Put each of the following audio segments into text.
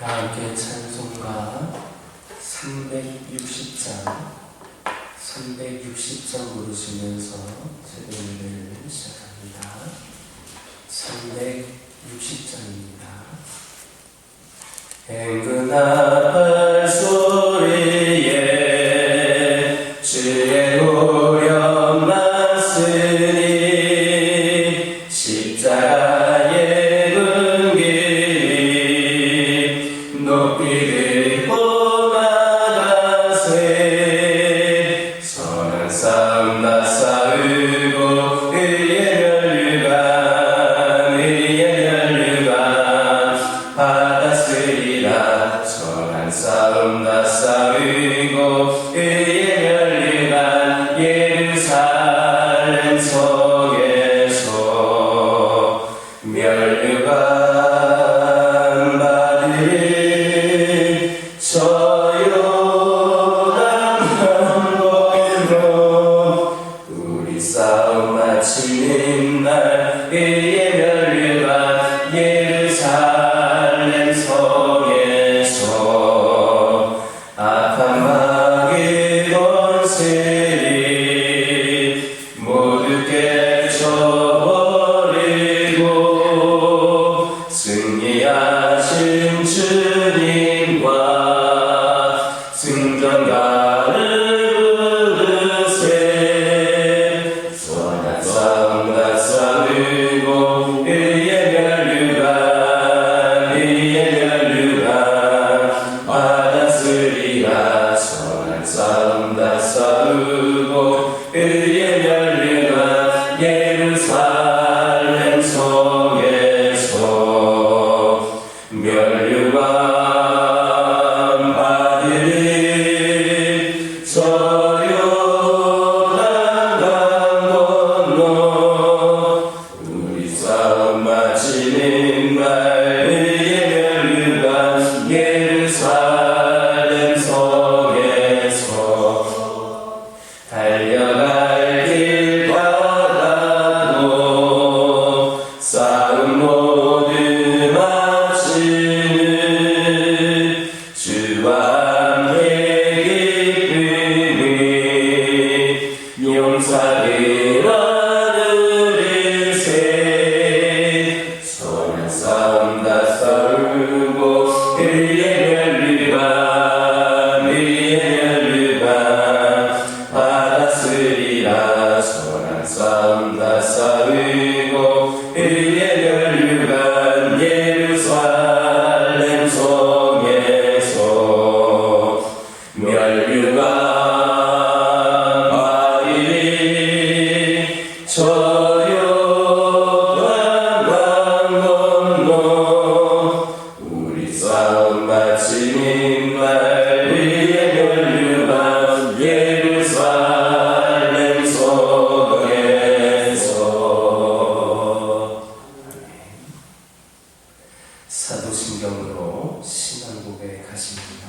함께 찬송가 360장 부르시면서 새벽을 시작합니다. 360장입니다. 행근한 소리에 주의 오련만 쓰니 십자가의 근기 높이 들고 나가세 선한 싸움 다 싸우고 의의 멸류관 받았으리라. 선한 싸움 다 싸우고 의의 멸류관 예루살렘 성에서 멸류관 받으리. 저요단 강으로 우리 싸움 마치는 날 의의 멸류관 예루살렘 성에서 악한 마귀 권세리 모두 깨쳐버리고 승리하신 주님과 승전가를 부르세 선한 싸움 다 싸우고 의의 멸류관 받았으리라. 선한 싸움 다 싸우고 의의 멸류관 예루살렘 성에서 멸류관 받으리. 저요단 강 건너 우리 싸움 마치는 날 의의 멸류관 예루살렘 성에서 달려갈 길 바라도 싸움 모두 마치는 주와 함께 기쁨이 용사를 얻으리세 선한 싸움 다 싸우고 의의 멸류관 받았으리라. 선한 싸움 다 싸우고 의의 멸류관 예루살렘 성에서 멸류관 받으리. 저요단 강 건너 우리 싸움 마치는 날 의의 멸류관 예루살렘 성에서. 사도신경으로 신앙 고백하십니다.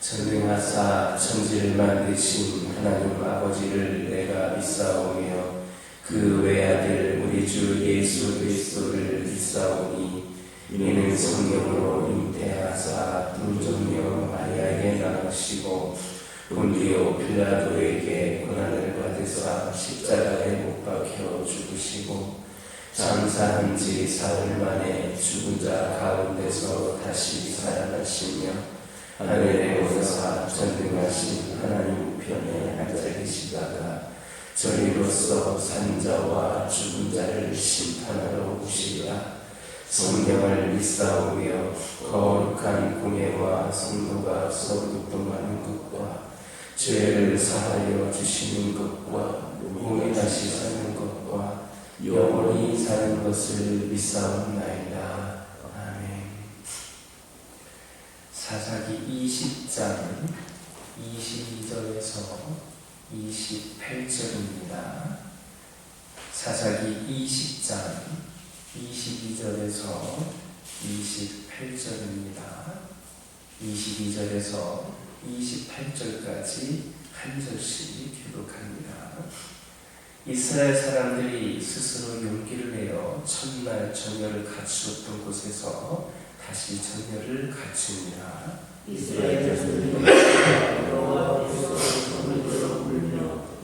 전능하사 천지를 만드신 하나님 아버지를 내가 믿사오며 그 외아들 우리 주 예수 그리스도를 믿사오니 이는 성령으로 잉태하사 동정녀 마리아에게 낳으시고 본디오 빌라도에게 고난을 받으사 십자가에 못 박혀 죽으시고 장사한 지 사흘 만에 죽은 자 가운데서 다시 살아나시며 하늘에 오르사 전능하신 하나님 우편에 앉아 계시다가 저리로서 산자와 죽은 자를 심판하러 오시리라. 성경을 믿사오며 거룩한 공예와 성도가 서로 교통하는 것과 죄를 사하여 주시는 것과 몸이 다시 사는 것과 영원히 사는 것을 믿사옵나이다. 아멘. 사사기 20장 22절에서 28절입니다. 사사기 20장 22절에서 28절입니다. 22절에서 28절까지 한 절씩 기록합니다. 이스라엘 사람들이 스스로 용기를 내어 첫날 정열을 갖추었던 곳에서 다시 다시 전열을 갖추니라. 이스라엘 자손이 여호와께서 저물도록 울며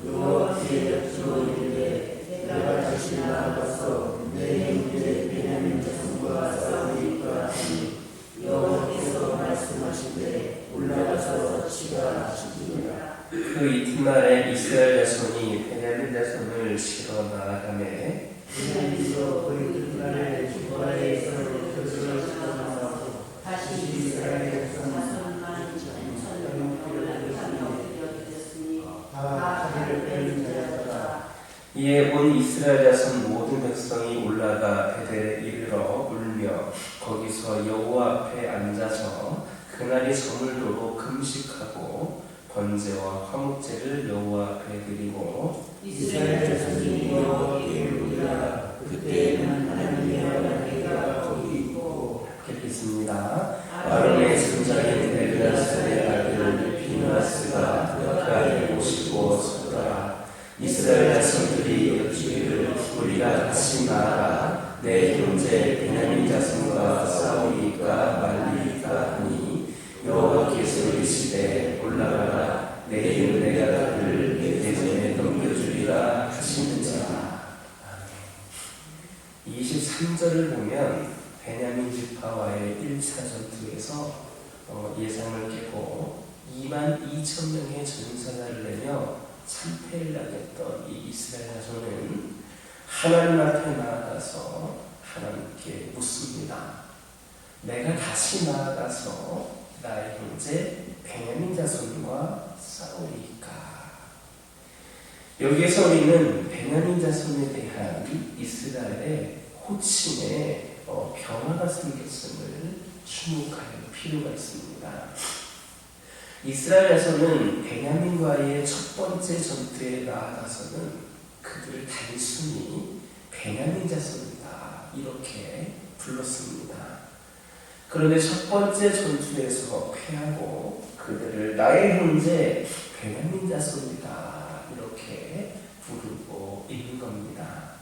여호와께 여쭈어이르되 내가 다시 나아가서 내 형제 베냐민 자손과 싸우리까 하니 여호와께서 말씀하시되 올라가서 치가 죽이리라. 그 이튿날에 이스라엘 자손이 베냐민 자손을 치러 나아가매 베냐민에서 그의 그날에 주거에서 벼슬을 시켜나와서 다시 이스라엘 자손만 다 자기를 빼는 자였더라. 이에 온 이스라엘 자손 모든 백성이 올라가 베델에 이르러 울며 거기서 여호와 앞에 앉아서 그날이 저물도록 금식하고 번제와 화목제를 여호와 앞에 드리고 이스라엘 자손이 여호와께 울리라. 그때에는 하나님의 아버지가 거기 있고 읽겠습니다. 아론의 증자인 엘르아살의 아들 비느하스가 그 아래 모시고 서더라. 이스라엘 자손들이 여쭈기를 우리가 같이 나아가 내 형제 베냐민 자손과 싸우리까 말리리까 하니 여호와께서 이르시되 올라가라. 내일은 내가 그를 내 대전에 넘겨주리라 하시는지라. 23절을 보면 베냐민 지파와의 1차 전투에서 예상을 깨고 22,000명의 전사자를 내며 참패를 당했던 이 이스라엘 자손은 하나님 앞에 나아가서 하나님께 묻습니다. 내가 다시 나아가서 나의 형제 베냐민 자손과 싸우리까? 여기에서 우리는 베냐민 자손에 대한 이스라엘의 호칭의 변화가 생겼음을 주목할 필요가 있습니다. 이스라엘 자손은 베냐민과의 첫 번째 전투에 나아가서는 그들을 단순히 베냐민 자손이다 이렇게 불렀습니다. 그런데 첫 번째 전투에서 패하고 그들을 나의 형제 베냐민 자손이다 이렇게 부르고 있는 겁니다.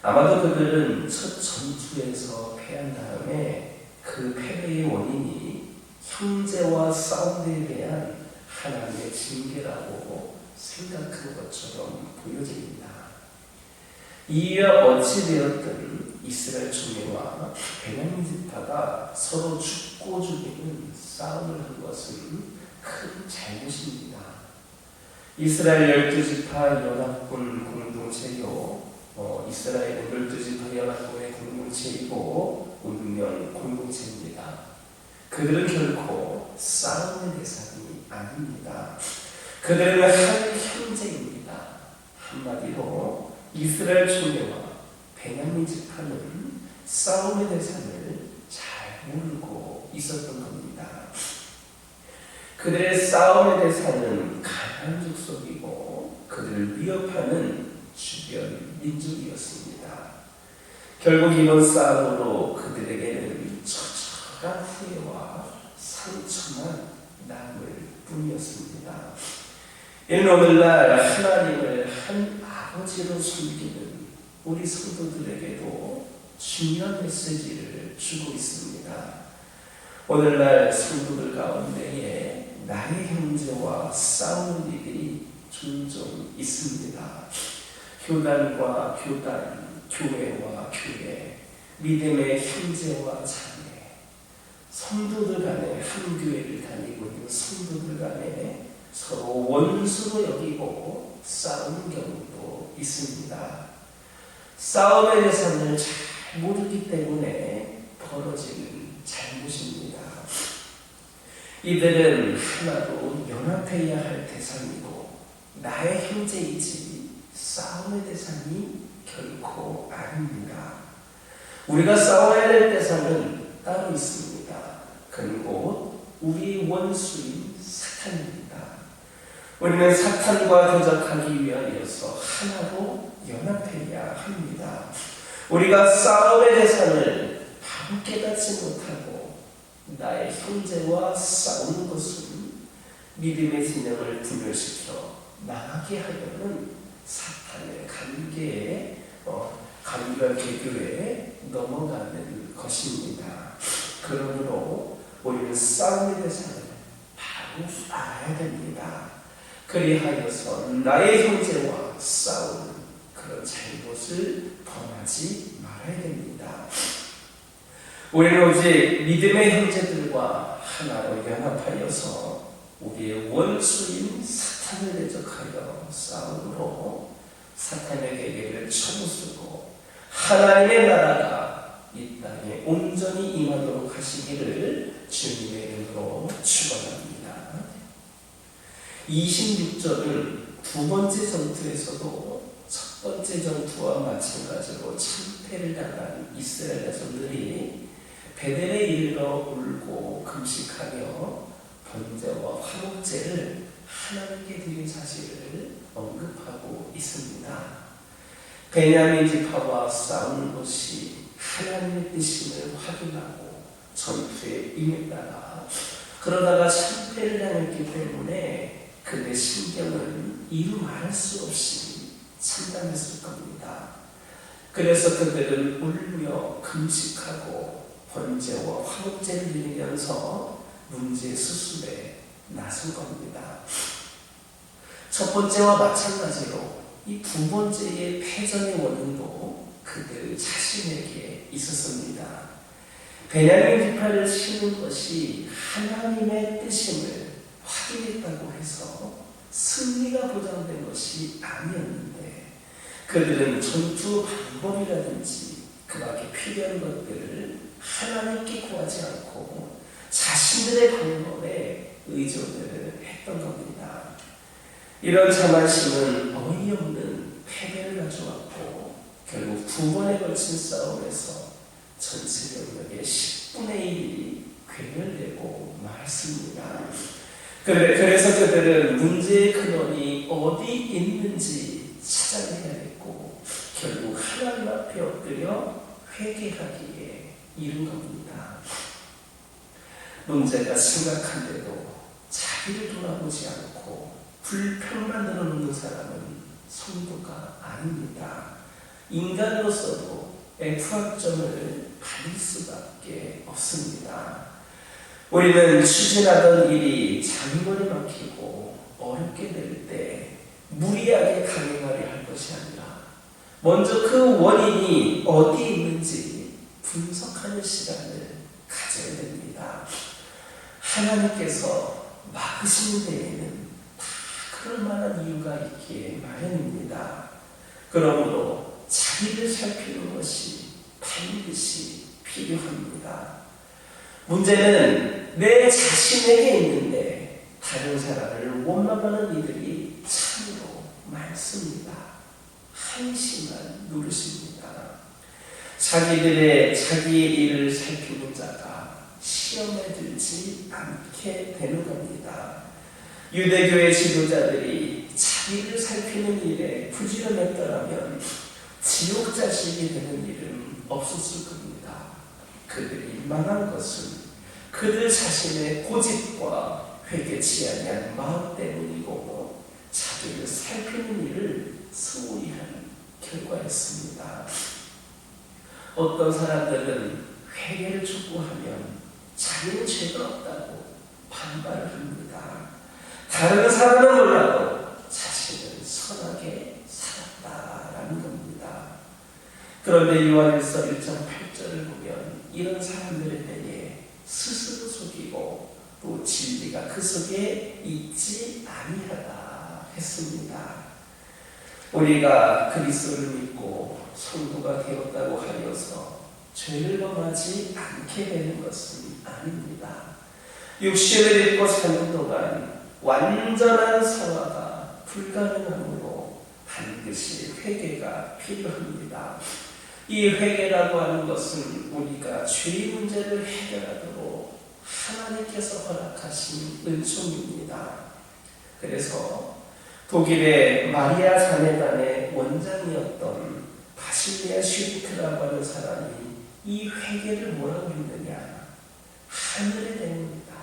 아마도 그들은 첫 전투에서 패한 다음에 그 패배의 원인이 형제와 싸움에 대한 하나님의 징계라고 생각한 것처럼 보여집니다. 이유야 어찌되었든 이스라엘 총회와 베냐민 지파가 서로 죽고 죽이는 싸움을 한 것은 큰 잘못입니다. 이스라엘 12지파 연합군 공동체요, 이스라엘은 12지파 연합군의 공동체이고 운명 공동체입니다. 그들은 결코 싸움의 대상이 아닙니다. 그들은 한 형제입니다. 한마디로 이스라엘 총회와 베냐민 지파는 싸움의 대상을 잘 모르고 있었던 겁니다. 그들의 싸움의 대상은 가나안 족속이고 그들을 위협하는 주변 민족이었습니다. 결국 이번 싸움으로 그들에게는 처절한 후회와 상처만 남을 뿐이었습니다. 이는 오늘날 하나님을 한 아버지로 섬기는 우리 성도들에게도 중요한 메시지를 주고 있습니다. 오늘날 성도들 가운데에 나의 형제와 싸우는 일이 종종 있습니다. 교단과 교단, 교회와 교회, 믿음의 형제와 자매, 성도들 간에 한 교회를 다니고 있는 성도들 간에 서로 원수로 여기고 싸우는 경우도 있습니다. 싸움의 대상을 잘 모르기 때문에 벌어지는 잘못입니다. 이들은 하나로 연합해야 할 대상이고 나의 형제이지 싸움의 대상이 결코 아닙니다. 우리가 싸워야 될 대상은 따로 있습니다. 그는 곧 우리 원수인 사탄입니다. 우리는 사탄과 대적하기 위하여서 하나로 연합해야 합니다. 우리가 싸움의 대상을 바로 깨닫지 못하고 나의 형제와 싸우는 것은 믿음의 진영을 분열시켜 나가게 하려는 사탄의 간계와 개교에 넘어가는 것입니다. 그러므로 우리는 싸움에 대해서는 바로 알아야 됩니다. 그리하여서 나의 형제와 싸우는 그런 잘못을 범하지 말아야 됩니다. 우리는 오직 믿음의 형제들과 하나로 연합하여서 우리의 원수인 사탄을 대적하여 싸움으로 사탄의 계계를 쳐부수고 하나님의 나라가 이 땅에 온전히 임하도록 하시기를 주님의 이름으로 축원합니다. 26절은 두 번째 전투에서도 첫 번째 전투와 마찬가지로 참패를 당한 이스라엘 자손들이 베델에 이르러 울고 금식하며 번제와 화목제를 하나님께 드린 사실을 언급하고 있습니다. 베냐민 지파와 싸우는 것이 하나님의 뜻임을 확인하고 전투에 임했다가 그러다가 참패를 당했기 때문에 그들의 심경은 이루 말할 수 없이 참담했을 겁니다. 그래서 그들은 울며 금식하고 번제와 화목제를 드리면서 문제 수습에 나선 겁니다. 첫 번째와 마찬가지로 이 두 번째의 패전의 원인도 그들 자신에게 있었습니다. 베냐민 지파를 치는 것이 하나님의 뜻임을 확인했다고 해서 승리가 보장된 것이 아니었는데 그들은 전투 방법이라든지 그 밖에 필요한 것들을 하나님께 구하지 않고 자신들의 방법에 의존을 했던 겁니다. 이런 자만심은 어이없는 패배를 가져왔고 결국 두 번에 걸친 싸움에서 전체 병력의 10분의 1이 괴멸되고 말았습니다. 그래서 그들은 문제의 근원이 어디 있는지 찾아내야겠고 결국 하나님 앞에 엎드려 회개하기에 이른 겁니다. 문제가 심각한데도 자기를 돌아보지 않고 불평만 늘어놓는 사람은 성도가 아닙니다. 인간으로서도 F학점을 받을 수밖에 없습니다. 우리는 추진하던 일이 장거리 막히고 어렵게 될 때 무리하게 강행하려 할 것이 아니라 먼저 그 원인이 어디 있는지 분석하는 시간을 가져야 됩니다. 하나님께서 막으시는 데에는 다 그럴 만한 이유가 있기에 마련입니다. 그러므로 자기를 살피는 것이 반드시 필요합니다. 문제는 내 자신에게 있는데 다른 사람을 원망하는 이들이 참으로 많습니다. 한심한 노릇입니다. 자기의 일을 살피는 자가 시험에 들지 않게 되는 겁니다. 유대교의 지도자들이 자기를 살피는 일에 부지런했더라면 지옥 자식이 되는 일은 없었을 겁니다. 그들이 망한 것은 그들 자신의 고집과 회개치 아니한 마음 때문이고 자기를 살피는 일을 소홀히 한 결과였습니다. 어떤 사람들은 회개를 촉구하면 자기는 죄가 없다고 반발을 합니다. 다른 사람은 몰라도 자신은 선하게 살았다라는 겁니다. 그런데 요한일서 1장 8절을 보면 이런 사람들에 대해 스스로 속이고 또 진리가 그 속에 있지 아니하다 했습니다. 우리가 그리스도를 믿고 성도가 되었다고 하여서 죄를 범하지 않게 되는 것은 아닙니다. 육신을 입고 사는 동안 완전한 성화가 불가능하므로 반드시 회개가 필요합니다. 이 회개라고 하는 것은 우리가 죄의 문제를 해결하도록 하나님께서 허락하신 은총입니다. 그래서 독일의 마리아 자매단의 원장이었던 바실리아 슈리크라고 하는 사람이 이 회개를 뭐라고 했느냐? 하늘의 대문이다.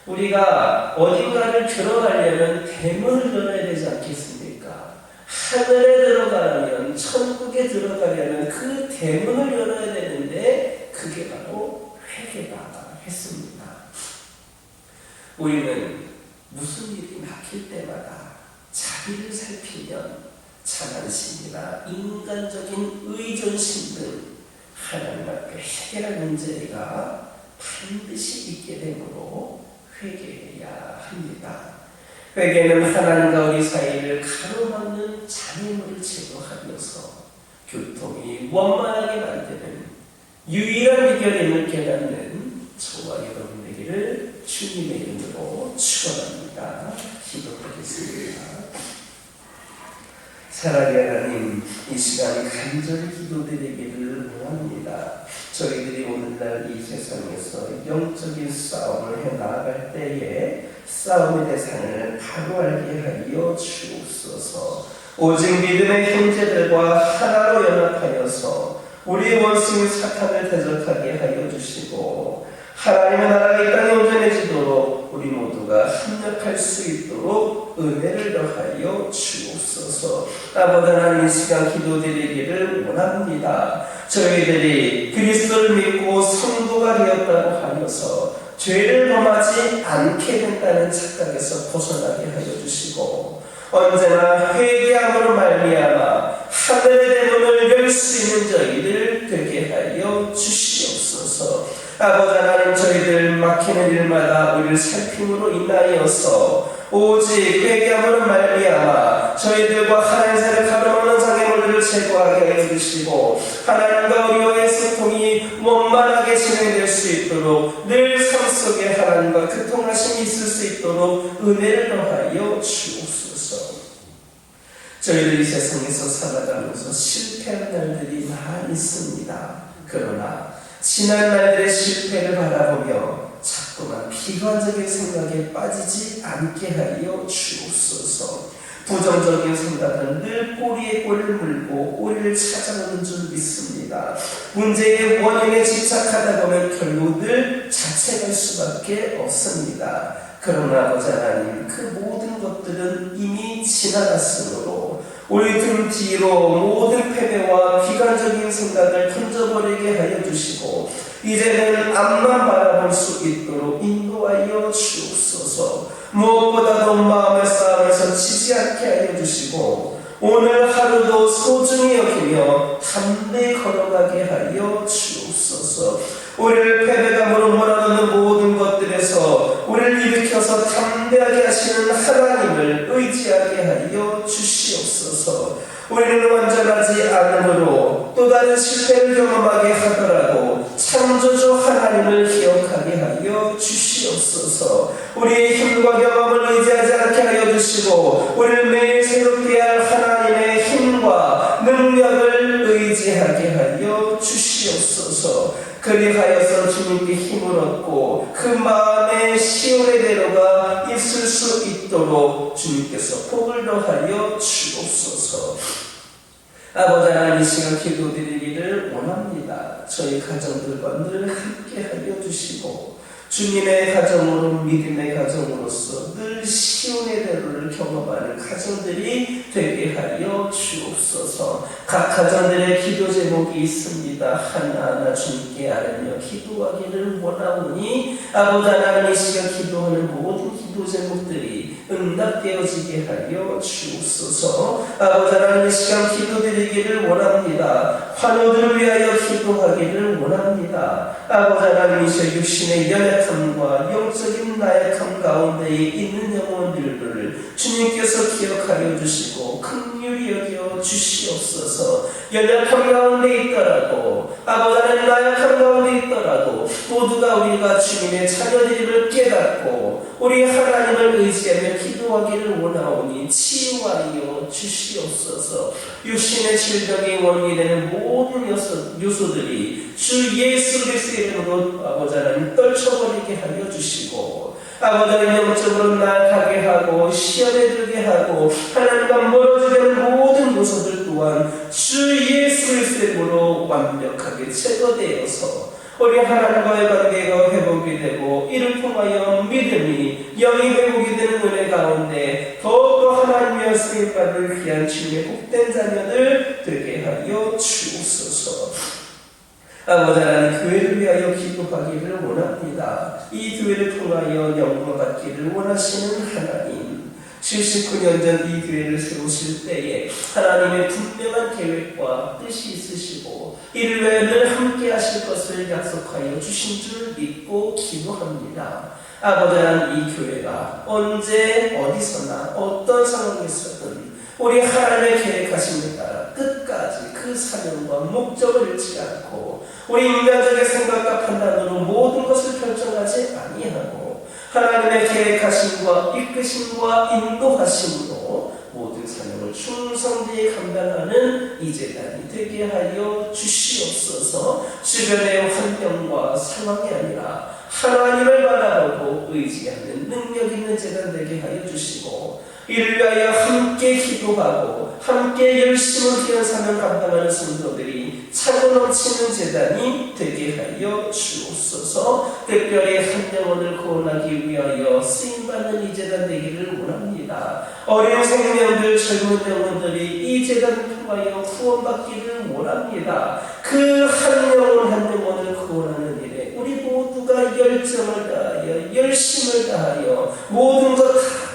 우리가 어딘가를 들어가려면 대문을 열어야 되지 않겠습니까? 하늘에 들어가려면, 천국에 들어가려면 그 대문을 열어야 되는데 그게 바로 회개가 했습니다. 우리는 무슨 일이 막힐 때마다 자기를 살피면 자만심이나 인간적인 의존심 등 하나님 앞에 해결할 문제가 반드시 있게 되므로 회개해야 합니다. 회개는 하나님과 우리 사이를 가로막는 장애물을 제거하면서 교통이 원만하게 만드는 유일한 비결임을 깨닫는 저와 여러분 되기를 주님의 이름으로 축원합니다. 기도하겠습니다. 사랑의 하나님, 이 시간 간절히 기도드리기를 원합니다. 저희들이 오늘날 이 세상에서 영적인 싸움을 해나갈 때에 싸움의 대상을 바로 알게 하여 주옵소서. 오직 믿음의 형제들과 하나로 연합하여서 우리의 원수인 사탄을 대적하게 하여 주시고 하나님의 나라가 이 땅에 온전해지도록 우리 모두가 합력할 수 있도록 은혜를 더하여 주옵소서. 아버지 하나님, 이 시간 기도드리기를 원합니다. 저희들이 그리스도를 믿고 성도가 되었다고 하면서 죄를 범하지 않게 된다는 착각에서 벗어나게 하여 주시고 언제나 회개함으로 말미암아 하늘의 대문을 열 수 있는 저희들 되게 하여 주시옵소서. 아버지 하나님, 저희들 막히는 일마다 우리를 살핌으로 인하여서 오직 회개함으로 말미암아 저희들과 하나님 사이를 가로막는 장애물들을 제거하게 하여 주시고 하나님과 우리와의 소통이 원만하게 진행될 수 있도록 늘 삶 속에 하나님과 그 통하심이 있을 수 있도록 은혜를 더하여 주옵소서. 저희들이 세상에서 살아가면서 실패한 날들이 많이 있습니다. 그러나 지난 날들의 실패를 바라보며 자꾸만 비관적인 생각에 빠지지 않게 하여 주옵소서. 부정적인 생각은 늘 꼬리에 꼬리를 물고 꼬리를 찾아오는 줄 믿습니다. 문제의 원인에 집착하다 보면 결국 늘 자책할 수밖에 없습니다. 그러나 아버지 하나님, 그 모든 것들은 이미 지나갔으므로 우리 등 뒤로 모든 패배와 비관적인 생각을 던져버리게 하여 주시고 이제는 앞만 바라볼 수 있도록 인도하여 주옵소서. 무엇보다도 마음의 싸움에서 지지 않게 하여 주시고 오늘 하루도 소중히 여기며 담대히 걸어가게 하여 주옵소서. 우리를 패배감으로 몰아넣는 모든 것들에서 우리를 일으켜서 담대하게 하시는 하나님을 의지하게 하여 주시옵소서. 우리는 완전하지 않으므로 또 다른 실패를 경험하게 하더라도 창조주 하나님을 기억하게 하여 주시옵소서. 우리의 힘과 경험을 의지하지 않게 하여 주시고 우리를 매일 새롭게 할 하나님의 힘과 능력을 의지하게 하여 주시옵소서. 그리하여서 주님께 힘을 얻고 그 마음의 시온의 대로가 있을 수 있도록 주님께서 복을 더하여 주옵소서. 아버지 하나님, 이 시간 기도드리기를 원합니다. 저희 가정들과 늘 함께 하여 주시고 주님의 가정으로 믿음의 가정으로서 늘 시온의 대로를 경험하는 가정들이 되게 하여 주옵소서. 각 가정들의 기도 제목이 있습니다. 하나하나 주님께 아뢰며 기도하기를 원하오니 아버지 하나님, 이 시간 기도하는 모든 기도 제목들이 응답되어지게 하여 주옵소서. 아버지 하나님, 이 시간 기도드리기를 원합니다. 환우들을 위하여 기도하기를 원합니다. 아버지 하나님, 이 시간 육신의 연약함과 영적인 나약함 가운데에 있는 영혼들을 주님께서 기억하여 주시고 긍휼히 여겨 주시옵소서. 연약함 가운데 있더라도 아버지 하나님, 나약함 가운데 있더라도 모두가 우리가 주님의 자녀들임을 깨닫고 우리 하나님을 의지하며 기도하기를 원하오니 치유하여 주시옵소서. 육신의 질병의 원인이 되는 모든 요소들이 주 예수 그리스도의 이름으로 아버지 하나님 떨쳐버리게 하여 주시고 아버지 하나님 영적으로 나아가게 하고 시험에 들게 하고 하나님과 멀어지게 하는 모든 요소들 또한 주 예수 그리스도의 이름으로 완벽하게 제거되어서 우리 하나님과의 관계가 회복이 되고 이를 통하여 믿음이 영이 회복이 되는 은혜 가운데 더욱더 하나님의 쓰임 받을 귀한 주님의 복된 자녀들 되게 하여 주옵소서. 아버지 하나님, 교회를 위하여 기도하기를 원합니다. 이 교회를 통하여 영광 받기를 원하시는 하나님, 79년 전 이 교회를 세우실 때에 하나님의 분명한 계획과 뜻이 있으시고 이를 위해 늘 함께 하실 것을 약속하여 주신 줄 믿고 기도합니다. 아버지 하나님, 이 교회가 언제 어디서나 어떤 상황에서든 우리 하나님의 계획하심을 따라 끝까지 그 사명과 목적을 잃지 않고 우리 인간적인 생각과 판단으로 모든 것을 결정하지 아니하고 하나님의 계획하심과 이끄심과 인도하심으로 모든 사명을 충성되이 감당하는 이 재단이 되게 하여 주시옵소서. 주변의 환경과 상황이 아니라 하나님을 바라보고 의지하는 능력 있는 재단 되게 하여 주시고 이를 위하여 함께 기도하고 함께 열심을 기한 사명 감당하는 성도들이 차고 넘치는 재단이 되게 하여 주옵소서. 특별히 한 영혼을 구원하기 위하여 쓰임받는 이 재단 되기를 원합니다. 어린 생명들, 젊은 영혼들이 이 재단을 통하여 구원받기를 원합니다. 그 한 영혼 한 영혼을 구원하는 일에 우리 모두가 열정을 다하여 열심을 다하여 모든 것 다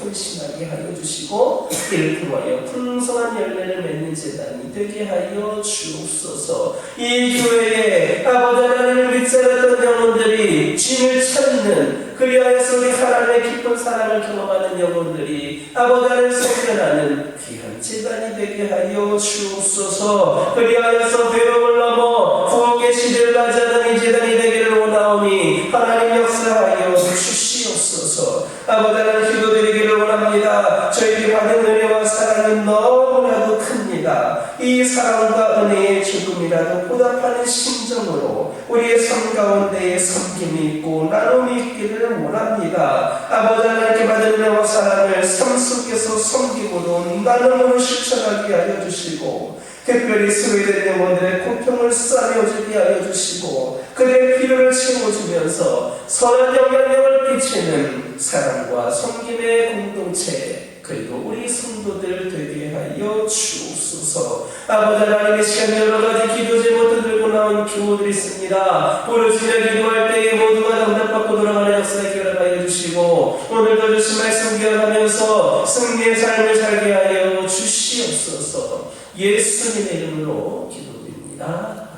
헌신하게 하여 주시고 이를 통하여 풍성한 열매를 맺는 재단이 되게 하여 주옵소서. 이 교회에 아버지 하나님을 믿지 않았던 영혼들이 주님을 찾는, 그리하여서 우리 하나님의 깊은 사랑을 경험하는 영혼들이 아버지 하나님을 생겨나는 귀한 재단이 되게 하여 주옵소서. 그리하여서 배움을 넘어 부엌의 시대를 맞이하는 이 재단이 되기를 원하오니 하나님 역사하여 주시옵소서. 아버지 하나님, 기도드리기를 원합니다. 저희들이 받은 은혜와 사랑은 너무나도 큽니다. 이 사랑과 은혜에 조금이라도 보답하는 심정으로 우리의 삶 가운데에 섬김이 있고 나눔이 있기를 원합니다. 아버지 하나님께 받은 은혜와 사랑을 삶 속에서 섬김으로 나눔으로 실천하게 하여 주시고 특별히 소외된 영혼들의 고통을 싸매어주게 하여 주시고 그들의 필요를 채워주면서 선한 영향력을 끼치는 사랑과 섬김의 공동체, 그리고 우리 성도들 되게 하여 주옵소서. 아버지 하나님의 시간 여러 가지 기도 제목들 들고 나온 교우들이 있습니다. 부르짖어 기도할 때에 모두가 응답받고 돌아가는 역사에 기억하여 주시고 오늘도 주신 말씀 기억하면서 승리의 삶을 살게 하여 주시옵소서. 예수님의 이름으로 기도드립니다.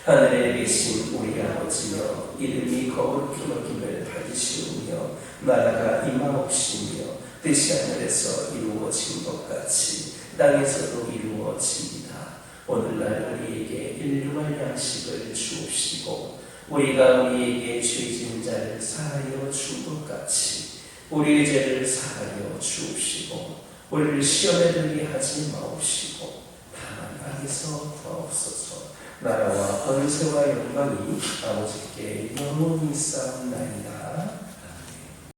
아멘. 하늘에 계신 우리 아버지여, 이름이 거룩히 여김을 받으시오며 나라가 임하옵시며 뜻이 하늘에서 이루어진 것 같이 땅에서도 이루어집니다. 오늘날 우리에게 일용할 양식을 주옵시고 우리가 우리에게 죄진 자를 사하여 준 것 같이 우리의 죄를 사하여 주옵시고 우리를 시험에 들게 하지 마옵시고 다만 악에서 구하옵소서. 나라와 권세와 영광이 아버지께 영원히 쌓옵나이다.